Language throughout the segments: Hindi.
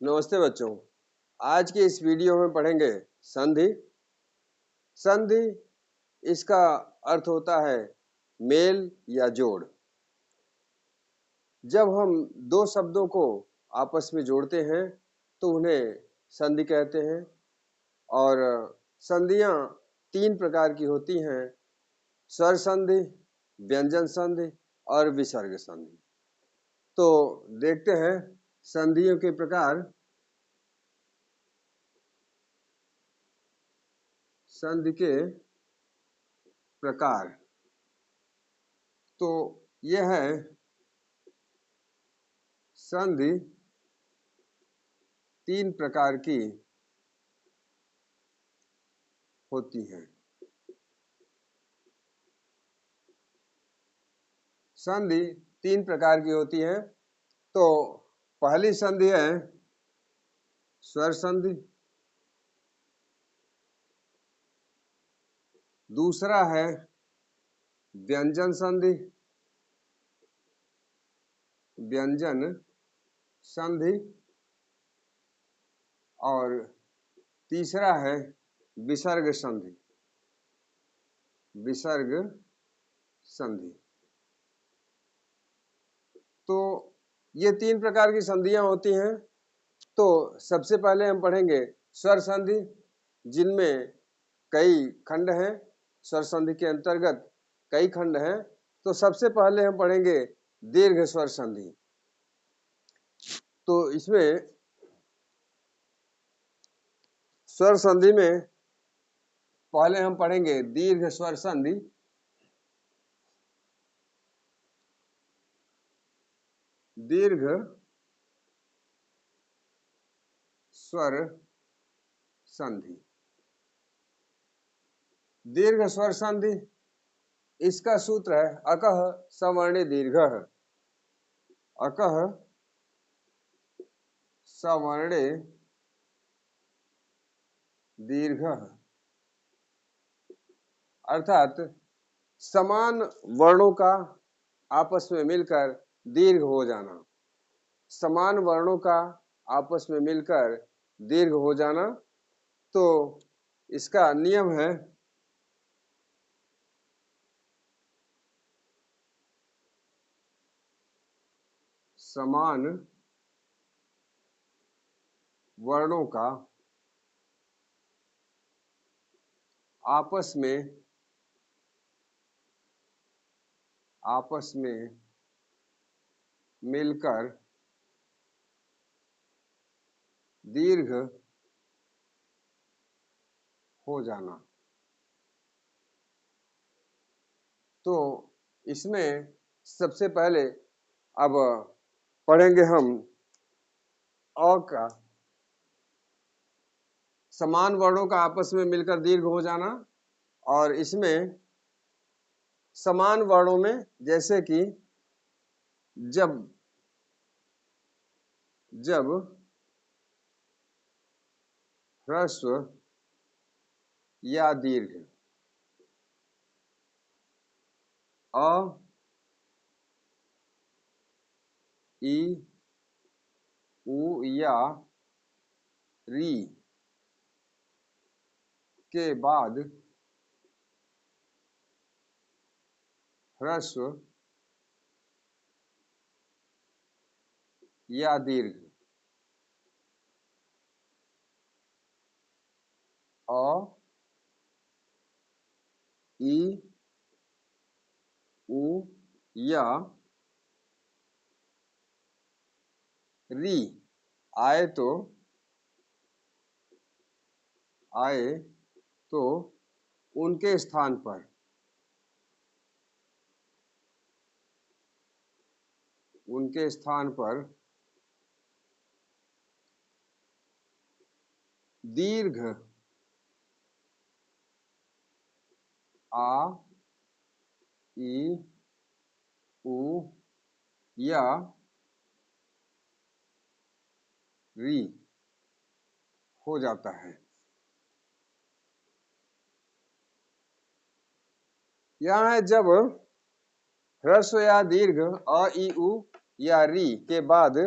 नमस्ते बच्चों। आज के इस वीडियो में पढ़ेंगे संधि। संधि इसका अर्थ होता है मेल या जोड़। जब हम दो शब्दों को आपस में जोड़ते हैं तो उन्हें संधि कहते हैं। और संधियां तीन प्रकार की होती हैं: स्वर संधि, व्यंजन संधि और विसर्ग संधि। तो देखते हैं संधियों के प्रकार। संधि के प्रकार तो यह है संधि तीन प्रकार की होती है। संधि तीन प्रकार की होती है। तो पहली संधि है स्वर संधि, दूसरा है व्यंजन संधि, व्यंजन संधि, और तीसरा है विसर्ग संधि, विसर्ग संधि। तो ये तीन प्रकार की संधियां होती हैं। तो सबसे पहले हम पढ़ेंगे स्वर संधि, जिनमें कई खंड हैं। स्वर संधि के अंतर्गत कई खंड हैं। तो सबसे पहले हम पढ़ेंगे दीर्घ स्वर संधि। तो इसमें स्वर संधि में पहले हम पढ़ेंगे दीर्घ स्वर संधि। दीर्घ स्वर संधि, दीर्घ स्वर संधि, इसका सूत्र है अकः सवर्णे दीर्घः। अकः सवर्णे दीर्घः अर्थात समान वर्णों का आपस में मिलकर दीर्घ हो जाना। समान वर्णों का आपस में मिलकर दीर्घ हो जाना। तो इसका नियम है समान वर्णों का आपस में मिलकर दीर्घ हो जाना। तो इसमें सबसे पहले अब पढ़ेंगे हम अ का। समान वर्णों का आपस में मिलकर दीर्घ हो जाना, और इसमें समान वर्णों में जैसे कि जब जब ह्रस्व या दीर्घ अ, ई, उ या री के बाद ह्रस्व या दीर्घ अ, ई, उ या री आए तो उनके स्थान पर दीर्घ आ, ई, उ या री हो जाता है। यह है जब ह्रस्व या दीर्घ अ, ई, उ या री के बाद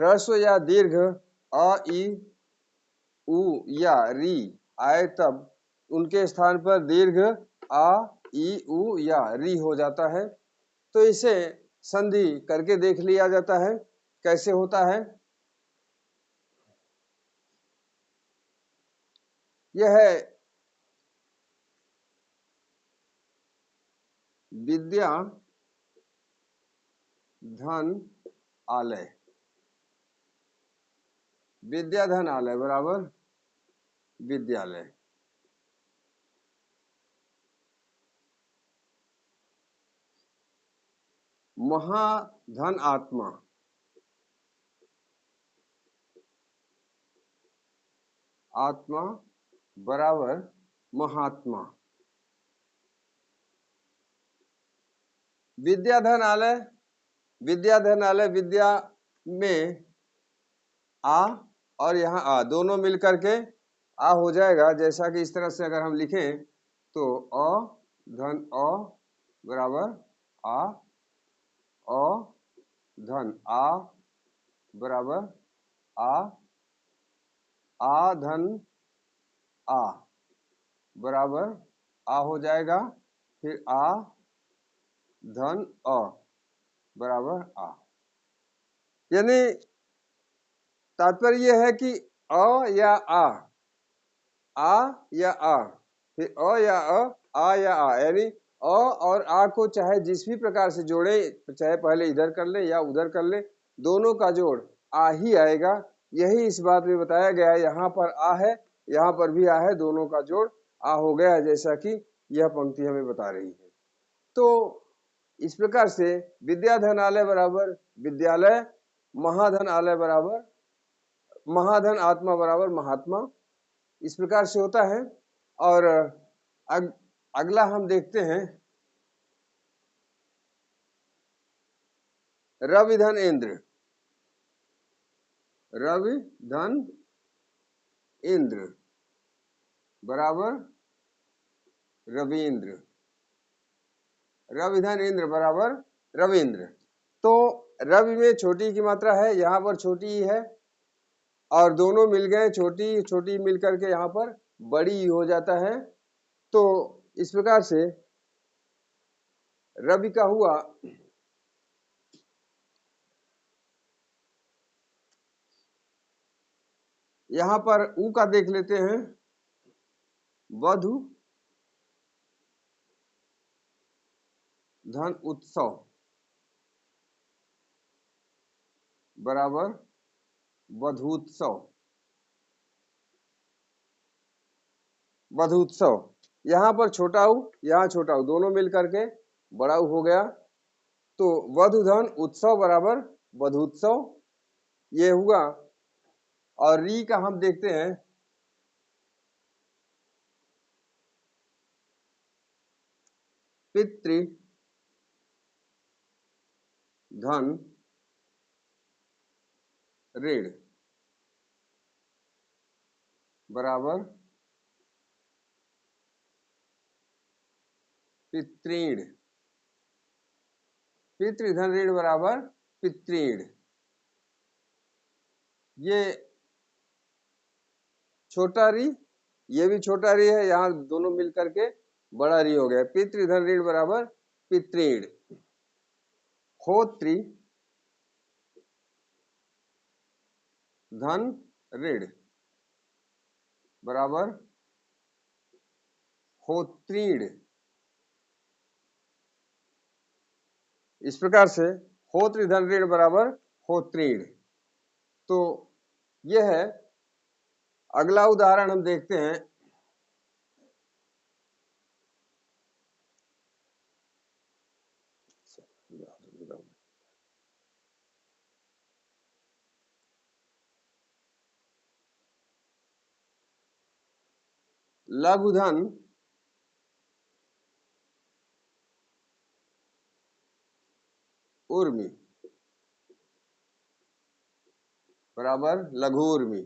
ह्रस्व या दीर्घ अ ई उ या री आए तब उनके स्थान पर दीर्घ आ ई उ या री हो जाता है। तो इसे संधि करके देख लिया जाता है, कैसे होता है। यह है विद्या धन आलय। विद्या धन आलय बराबर विद्यालय। महाधन आत्मा, आत्मा बराबर महात्मा। विद्याधन आलय, विद्याधन आलय विद्या में आ और यहाँ आ दोनों मिलकर के आ हो जाएगा। जैसा कि इस तरह से अगर हम लिखें तो अ धन अ बराबर आ, अ धन आ बराबर आ धन आ बराबर आ हो जाएगा। फिर आ धन अ बराबर आ। यानी तात्पर्य यह है कि अ या आ या आ, फिर अ या आ या आ, यानी अ और आ को चाहे जिस भी प्रकार से जोड़े, चाहे पहले इधर कर ले या उधर कर ले, दोनों का जोड़ आ ही आएगा। यही इस बात में बताया गया है। यहाँ पर आ है, यहाँ पर भी आ है, दोनों का जोड़ आ हो गया, जैसा कि यह पंक्ति हमें बता रही है। तो इस प्रकार से विद्याधन आलय बराबर विद्यालय, महाधन आलय बराबर महाधन आत्मा बराबर महात्मा, इस प्रकार से होता है। और अगला हम देखते हैं रवि धन इंद्र। रवि धन इंद्र बराबर रविंद्र। रवि धन इंद्र बराबर रविंद्र। तो रवि में छोटी की मात्रा है, यहाँ पर छोटी ही है, और दोनों मिल गए, छोटी छोटी मिलकर के यहाँ पर बड़ी हो जाता है। तो इस प्रकार से रवि का हुआ यहाँ पर ऊ का देख लेते हैं, वधु धन उत्सव बराबर वधूत्सव। वधूत्सव यहाँ पर छोटा ऊ, यहाँ छोटा ऊ, दोनों मिल करके बड़ा ऊ हो गया। तो वधु धन उत्सव बराबर वधूत्सव, ये हुआ। और री का हम देखते हैं, पितृ धन ऋण बराबर पितृण। पितृधन ऋण बराबर पितृण। ये छोटा री, ये भी छोटा री है, यहाँ दोनों मिल करके बड़ा री हो गया। पितृधन ऋण बराबर पितृण। होत्री धन ऋण बराबर होत्रीण। इस प्रकार से होत्री धन ऋण बराबर होत्रीण। तो यह है। अगला उदाहरण हम देखते हैं, लघु धन उर्मी बराबर लघु उर्मी।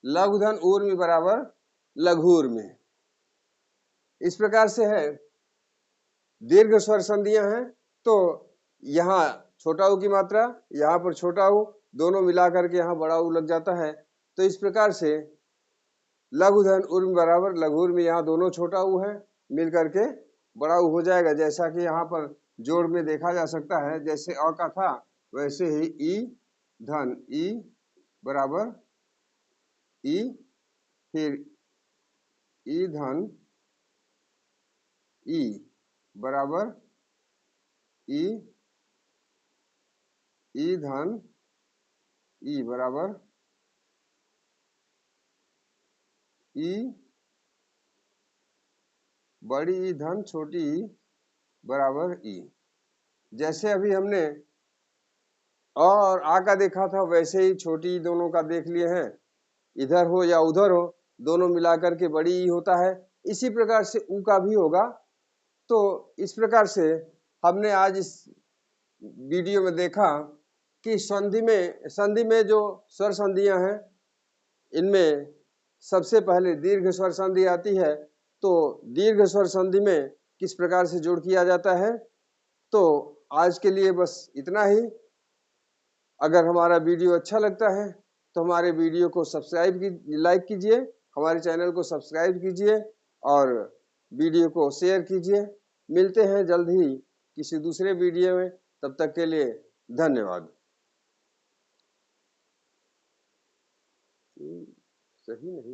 लघु धन उर्मी बराबर लघु उर्मी। इस प्रकार से है दीर्घ स्वर संधियां हैं तो यहाँ छोटा ऊ की मात्रा, यहाँ पर छोटा ऊ, दोनों मिलाकर के यहाँ बड़ा ऊ लग जाता है। तो इस प्रकार से लघु धन उर्म बराबर लघुर में यहाँ दोनों छोटा ऊ है मिल करके बड़ा ऊ हो जाएगा, जैसा कि यहाँ पर जोड़ में देखा जा सकता है। जैसे अ का था वैसे ही ई धन ई बराबर ई, फिर ई धन ई बराबर ई, ई धन ई बराबर ई, बड़ी ई धन छोटी ई बराबर ई। जैसे अभी हमने अ और आ का देखा था वैसे ही छोटी ई दोनों का देख लिए हैं, इधर हो या उधर हो दोनों मिलाकर के बड़ी ई होता है। इसी प्रकार से ऊ का भी होगा। तो इस प्रकार से हमने आज इस वीडियो में देखा कि संधि में जो स्वर संधियां हैं इनमें सबसे पहले दीर्घ स्वर संधि आती है। तो दीर्घ स्वर संधि में किस प्रकार से जोड़ किया जाता है। तो आज के लिए बस इतना ही। अगर हमारा वीडियो अच्छा लगता है तो हमारे वीडियो को लाइक कीजिए, हमारे चैनल को सब्सक्राइब कीजिए और वीडियो को शेयर कीजिए। मिलते हैं जल्द ही किसी दूसरे वीडियो में, तब तक के लिए धन्यवाद। सही नहीं।